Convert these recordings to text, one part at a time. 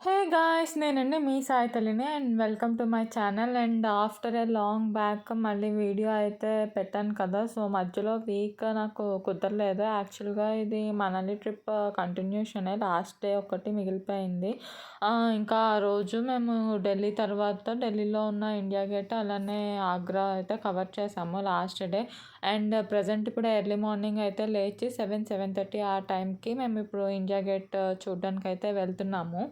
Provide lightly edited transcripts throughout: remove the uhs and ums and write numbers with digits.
Hey guys! నేనండి మీ సాయి తల్లిని and welcome to my channel. And after a long back మళ్ళీ video అయితే పెట్టాను కదా! సో, మధ్యలో వీక్ నాకు కుదరలేదు. యాక్చువల్‌గా ఇది మనాలి ట్రిప్ కంటిన్యూషనే. లాస్ట్ డే ఒకటి మిగిలిపోయింది. ఇంకా ఆ రోజు మేము ఢిల్లీ తర్వాత ఢిల్లీలో ఉన్న ఇండియా గేట్ అలానే ఆగ్రా అయితే కవర్ చేసాము లాస్ట్ డే. అండ్ ప్రెజెంట్ ఇప్పుడు ఎర్లీ మార్నింగ్ అయితే లేచి 7:30 ఆ టైంకి మేము ఇప్పుడు ఇండియా గేట్ చూడడానికైతే వెళ్తున్నాము.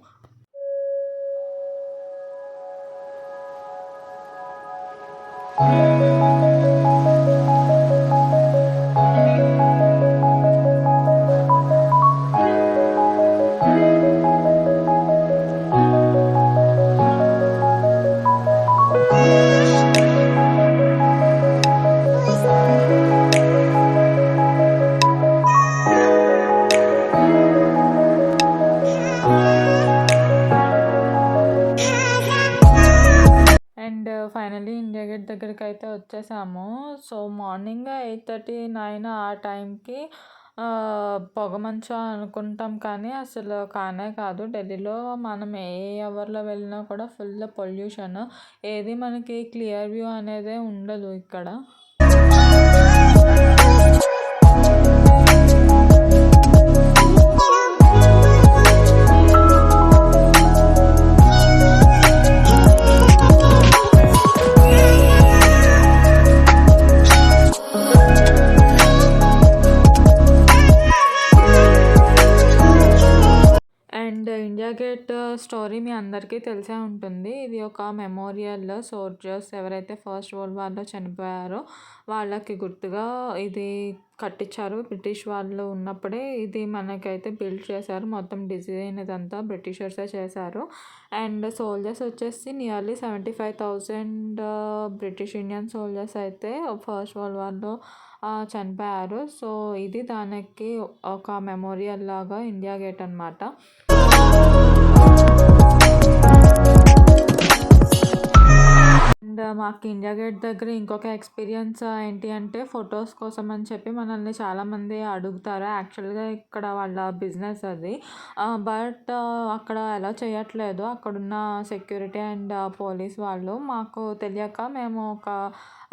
అండ్ ఫైనల్లీ ఇండియా గేట్ దగ్గరికైతే వచ్చేసాము. సో, మార్నింగ్ 8:30, 9 ఆ టైంకి పొగమంచు అనుకుంటాం కానీ అసలు కానే కాదు. ఢిల్లీలో మనం ఏ అవర్‌లో వెళ్ళినా కూడా ఫుల్ పొల్యూషన్. ఏది మనకి క్లియర్ వ్యూ అనేదే ఉండదు ఇక్కడ. అండ్ ఇండియా గేట్ స్టోరీ మీ అందరికీ తెలిసే ఉంటుంది. ఇది ఒక మెమోరియల్. సోల్జర్స్ ఎవరైతే ఫస్ట్ వరల్డ్ వార్‌లో చనిపోయారో వాళ్ళకి గుర్తుగా ఇది కట్టించారు. బ్రిటిష్ వాళ్ళు ఉన్నప్పుడే ఇది మనకైతే బిల్డ్ చేశారు. మొత్తం డిజైన్ ఇదంతా బ్రిటిషర్సే చేశారు. అండ్ సోల్జర్స్ వచ్చేసి నియర్లీ 75,000 బ్రిటిష్ ఇండియన్ సోల్జర్స్ అయితే ఫస్ట్ వరల్డ్ వార్‌లో చనిపోయారు. సో, ఇది దానికి ఒక మెమోరియల్ లాగా ఇండియా గేట్ అనమాట. అండ్ మాకు ఇండియా గేట్ దగ్గర ఇంకొక ఎక్స్పీరియన్స్ ఏంటి అంటే ఫొటోస్ కోసం అని చెప్పి మనల్ని చాలామంది అడుగుతారు. యాక్చువల్‌గా ఇక్కడ వాళ్ళ బిజినెస్ అది. బట్ అక్కడ అలౌ చేయట్లేదు. అక్కడున్న సెక్యూరిటీ అండ్ పోలీస్ వాళ్ళు. మాకు తెలియక మేము ఒక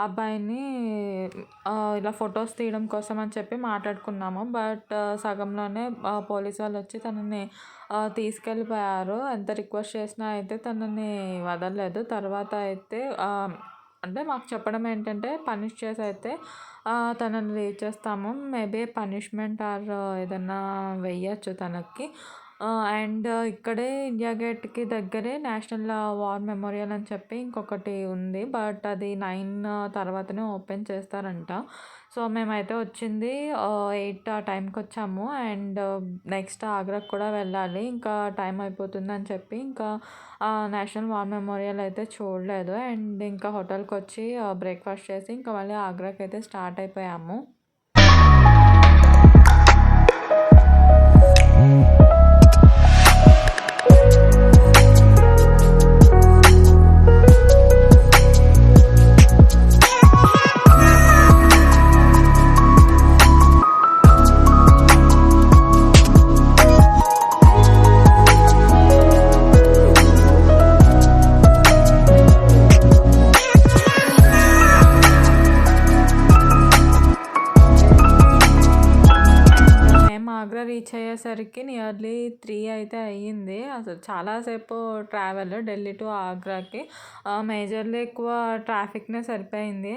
అబ్బాయిని ఇలా ఫొటోస్ తీయడం కోసం అని చెప్పి మాట్లాడుకున్నాము. బట్ సగంలోనే పోలీస్ వాళ్ళు వచ్చి తనని తీసుకెళ్ళిపోయారు. ఎంత రిక్వెస్ట్ చేసినా అయితే తనని వదలలేదు. తర్వాత అయితే అంటే మాకు చెప్పడం ఏంటంటే పనిష్ చేసి అయితే తనని రిలీజ్ చేస్తాము. మేబీ పనిష్మెంట్ ఆర్ ఏదన్నా వెయ్యొచ్చు తనకి. అండ్ ఇక్కడే ఇండియా గేట్‌కి దగ్గరే నేషనల్ వార్ మెమోరియల్ అని చెప్పి ఇంకొకటి ఉంది. బట్ అది 9 తర్వాతనే ఓపెన్ చేస్తారంట. సో, మేమైతే వచ్చింది 8 ఆ టైంకి వచ్చాము. అండ్ నెక్స్ట్ ఆగ్రాకి కూడా వెళ్ళాలి. ఇంకా టైం అయిపోతుందని చెప్పి ఇంకా నేషనల్ వార్ మెమోరియల్ అయితే చూడలేదు. అండ్ ఇంకా హోటల్‌కి వచ్చి బ్రేక్‌ఫాస్ట్ చేసి ఇంకా మళ్ళీ ఆగ్రాకి అయితే స్టార్ట్ అయిపోయాము. ఆగ్రా రీచ్ అయ్యేసరికి నియర్లీ 3 అయితే అయ్యింది. అసలు చాలాసేపు ట్రావెల్ ఢిల్లీ టు ఆగ్రాకి. మేజర్‌లీ ఎక్కువ ట్రాఫిక్‌నే సరిపోయింది.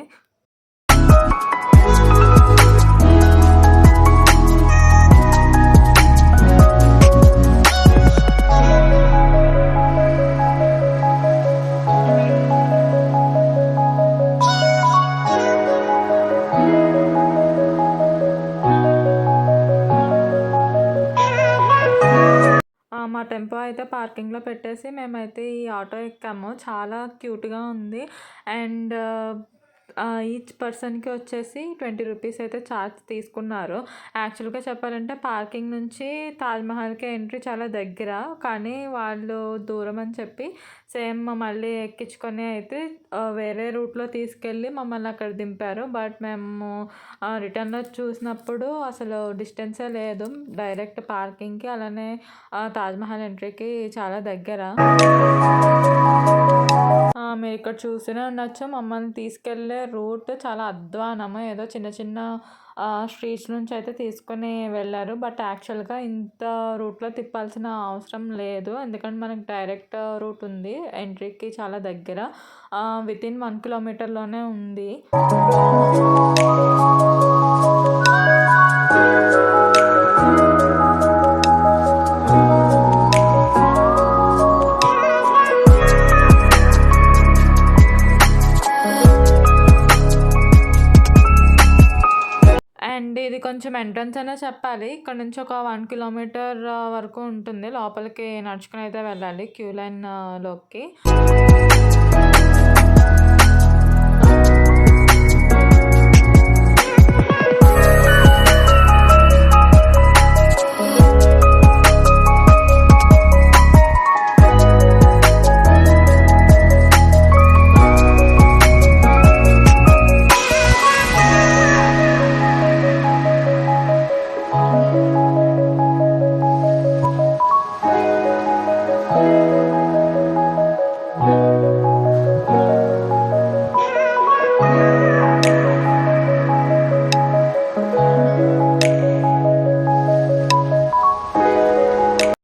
మా టెంపో అయితే పార్కింగ్‌లో పెట్టేసి మేమైతే ఈ ఆటో ఎక్కాము. చాలా క్యూట్‌గా ఉంది. అండ్ ఈచ్ పర్సన్‌కి వచ్చేసి 20 రూపీస్ అయితే ఛార్జ్ తీసుకున్నారు. యాక్చువల్‌గా చెప్పాలంటే పార్కింగ్ నుంచి తాజ్‌మహల్‌కి ఎంట్రీ చాలా దగ్గర. కానీ వాళ్ళు దూరం అని చెప్పి సేమ్ మళ్ళీ ఎక్కించుకొని అయితే వేరే రూట్‌లో తీసుకెళ్ళి మమ్మల్ని అక్కడ దింపారు. బట్ మేము రిటర్న్‌లో చూసినప్పుడు అసలు డిస్టెన్సే లేదు. డైరెక్ట్ పార్కింగ్‌కి అలానే తాజ్‌మహల్ ఎంట్రీకి చాలా దగ్గర. మీరిక్కడ చూస్తూనే ఉండొచ్చు. మమ్మల్ని తీసుకెళ్ళే రూట్ చాలా అధ్వానము. ఏదో చిన్న చిన్న స్ట్రీట్స్ నుంచి అయితే తీసుకొని వెళ్ళారు. బట్ యాక్చువల్‌గా ఇంత రూట్‌లో తిప్పాల్సిన అవసరం లేదు. ఎందుకంటే మనకి డైరెక్ట్ రూట్ ఉంది. ఎంట్రీకి చాలా దగ్గర. వితిన్ 1 కిలోమీటర్‌లోనే ఉంది. అండ్ ఇది కొంచెం ఎంట్రన్స్ అనే చెప్పాలి. ఇక్కడ నుంచి ఒక 1 కిలోమీటర్ వరకు ఉంటుంది. లోపలికి నడుచుకొని అయితే వెళ్ళాలి క్యూ లైన్‌లోకి.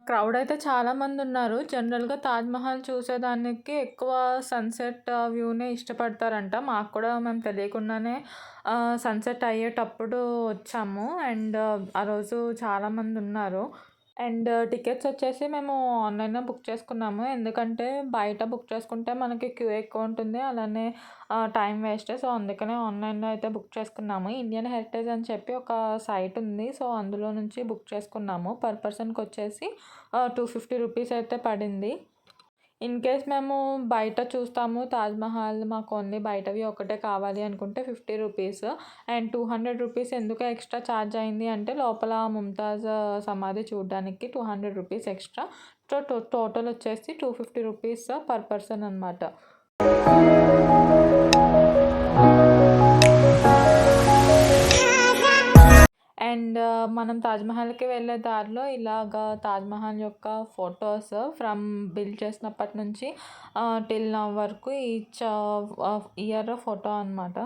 క్రౌడ్ అయితే చాలామందున్నారు. జనరల్‌గా తాజ్‌మహల్ చూసేదానికి ఎక్కువ సన్‌సెట్ వ్యూనే ఇష్టపడతారంట. మాకు కూడా మేము తెలియకుండానే సన్‌సెట్ అయ్యేటప్పుడు వచ్చాము. అండ్ ఆ రోజు చాలామందున్నారు. అండ్ టికెట్స్ వచ్చేసి మేము ఆన్‌లైన్‌లో బుక్ చేసుకున్నాము. ఎందుకంటే బయట బుక్ చేసుకుంటే మనకి క్యూ ఎక్కువ ఉంటుంది. అలానే టైం వేస్ట్. సో, అందుకనే ఆన్‌లైన్‌లో అయితే బుక్ చేసుకున్నాము. ఇండియన్ హెరిటేజ్ అని చెప్పి ఒక సైట్ ఉంది. సో, అందులో నుంచి బుక్ చేసుకున్నాము. పర్ పర్సన్‌కి వచ్చేసి 250 రూపీస్ అయితే పడింది. ఇన్ కేస్ మేము బయట చూస్తాము తాజ్‌మహల్ మాకు ఓన్లీ బయటవి ఒకటే కావాలి అనుకుంటే 50 రూపీస్. అండ్ 200 రూపీస్ ఎందుకు ఎక్స్ట్రా ఛార్జ్ అయింది అంటే లోపల ముంతాజ్ సమాధి చూడడానికి 200 రూపీస్ ఎక్స్ట్రా. సో, టోటల్ వచ్చేసి 250 రూపీస్ పర్ పర్సన్ అనమాట. అండ్ మనం తాజ్‌మహల్‌కి వెళ్ళే దారిలో ఇలాగా తాజ్‌మహల్ యొక్క ఫొటోస్ ఫ్రమ్ బిల్డ్ చేసినప్పటి నుంచి టిల్ నౌ వరకు ఈచ్ ఇయర్ ఫోటో అనమాట.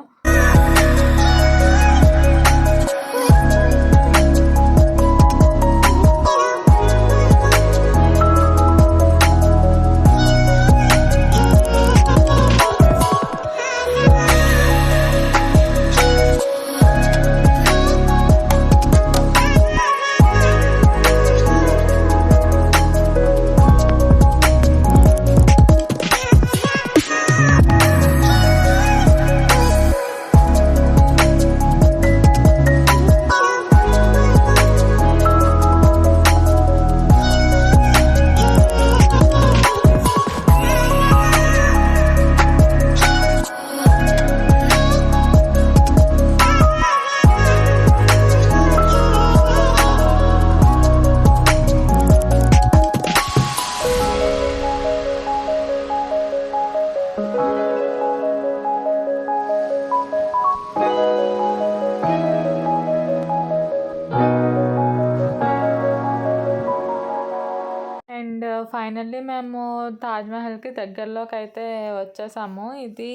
ఫైనల్లీ మేము తాజ్‌మహల్‌కి దగ్గరలోకైతే వచ్చేసాము. ఇది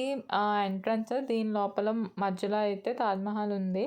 ఎంట్రన్స్. దీని లోపల మధ్యలో అయితే తాజ్‌మహల్ ఉంది.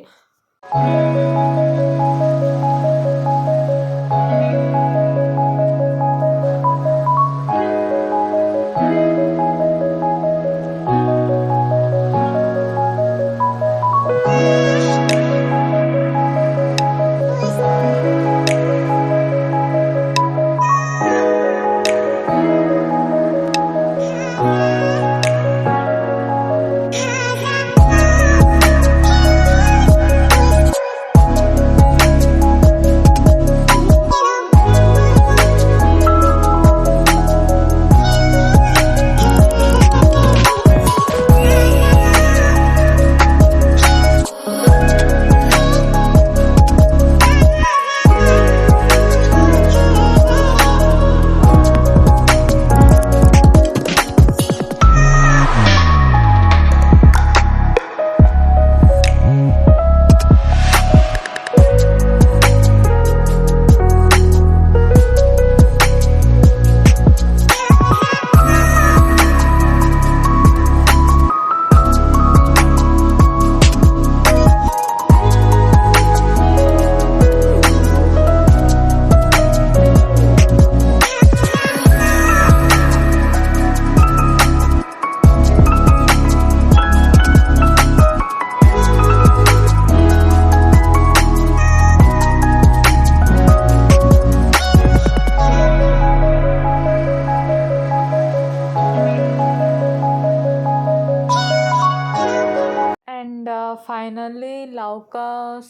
ఫైనల్లీ లవ్‌కా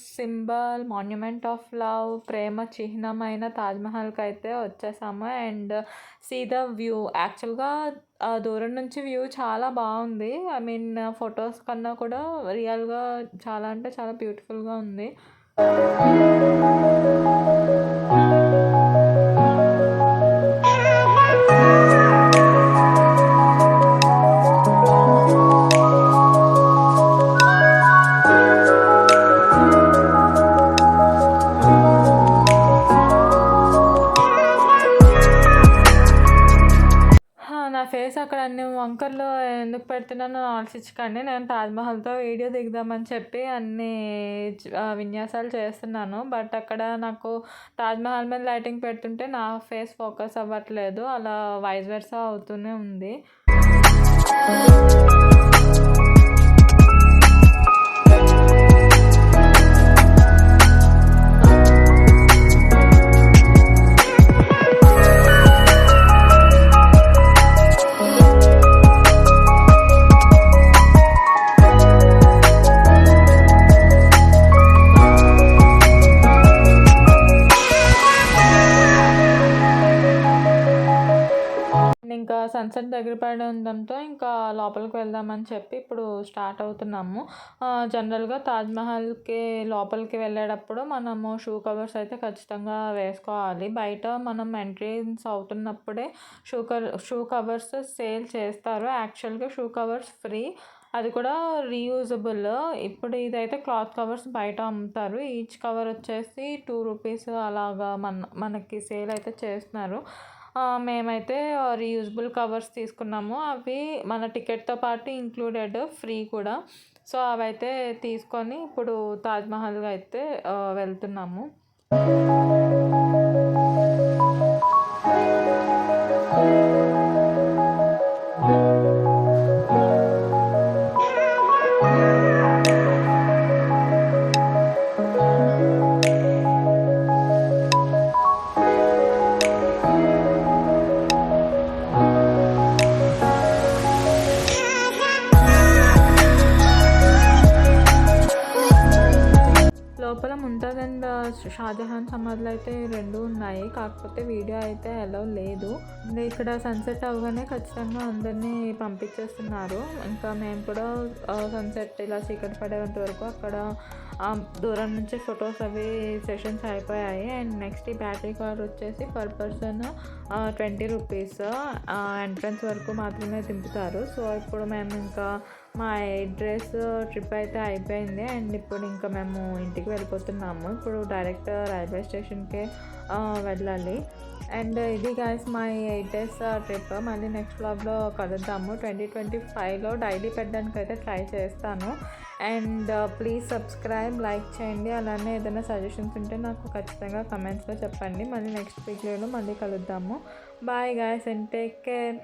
సింబల్, మాన్యుమెంట్ ఆఫ్ లవ్, ప్రేమ చిహ్నమైన తాజ్‌మహల్‌కి అయితే వచ్చేసాము. And see the view. యాక్చువల్‌గా దూరం నుంచి వ్యూ చాలా బాగుంది. ఐ మీన్ ఫొటోస్ కన్నా కూడా రియల్‌గా చాలా అంటే చాలా బ్యూటిఫుల్‌గా ఉంది. నా ఫేస్ అక్కడ అన్ని వంకర్లు ఎందుకు పెడుతున్నానో ఆలోచించకండి. నేను తాజ్‌మహల్‌తో వీడియో దిగుదామని చెప్పి అన్నీ విన్యాసాలు చేస్తున్నాను. బట్ అక్కడ నాకు తాజ్‌మహల్ మీద లైటింగ్ పెడుతుంటే నా ఫేస్ ఫోకస్ అవ్వట్లేదు. అలా వైస్ వర్సా అవుతూనే ఉంది. ఇంకా సన్‌సెట్ దగ్గర పడడంతో ఇంకా లోపలికి వెళ్దామని చెప్పి ఇప్పుడు స్టార్ట్ అవుతున్నాము. జనరల్‌గా తాజ్‌మహల్‌కి లోపలికి వెళ్ళేటప్పుడు మనము షూ కవర్స్ అయితే ఖచ్చితంగా వేసుకోవాలి. బయట మనం ఎంట్రన్స్ అవుతున్నప్పుడే షూ కవర్స్ సేల్ చేస్తారు. యాక్చువల్‌గా షూ కవర్స్ ఫ్రీ. అది కూడా రీయూజబుల్. ఇప్పుడు ఇదైతే క్లాత్ కవర్స్ బయట అమ్ముతారు. ఈచ్ కవర్ వచ్చేసి ₹2 అలాగా మనకి సేల్ అయితే చేస్తున్నారు. మేమైతే రీయూజబుల్ కవర్స్ తీసుకున్నాము. అవి మన టికెట్‌తో పాటు ఇంక్లూడెడ్, ఫ్రీ కూడా. సో అవైతే తీసుకొని ఇప్పుడు తాజ్‌మహల్‌కి అయితే వెళ్తున్నాము. లోపల ముంతాజ్ అండ్ షాజహాన్ సమాధులు అయితే 2 ఉన్నాయి. కాకపోతే వీడియో అయితే అలౌ లేదు. ఇక్కడ సన్‌సెట్ అవ్వగానే ఖచ్చితంగా అందరినీ పంపించేస్తున్నారు. ఇంకా మేము కూడా సన్‌సెట్ ఇలా చీకటి పడేంత వరకు అక్కడ దూరం నుంచి ఫొటోస్ అవి సెషన్స్ అయిపోయాయి. అండ్ నెక్స్ట్ ఈ బ్యాటరీ కార్ వచ్చేసి పర్ పర్సన్ ₹20 ఎంట్రన్స్ వరకు మాత్రమే దింపుతారు. సో ఇప్పుడు మేము ఇంకా మా అడ్రస్ ట్రిప్ అయితే అయిపోయింది. అండ్ ఇప్పుడు ఇంకా మేము ఇంటికి వెళ్ళిపోతున్నాము. ఇప్పుడు డైరెక్ట్ రైల్వే స్టేషన్‌కే వెళ్ళాలి. అండ్ ఇది గైస్ మై 8 డేస్ ట్రిప్. మళ్ళీ నెక్స్ట్ వ్లాగ్‌లో కలుద్దాము. 2025లో డైలీ పెట్టడానికి అయితే ట్రై చేస్తాను. అండ్ ప్లీజ్ సబ్స్క్రైబ్, లైక్ చేయండి. అలానే ఏదైనా సజెషన్స్ ఉంటే నాకు ఖచ్చితంగా కమెంట్స్లో చెప్పండి. మళ్ళీ నెక్స్ట్ వీడియోలో మళ్ళీ కలుద్దాము. Bye guys and take care.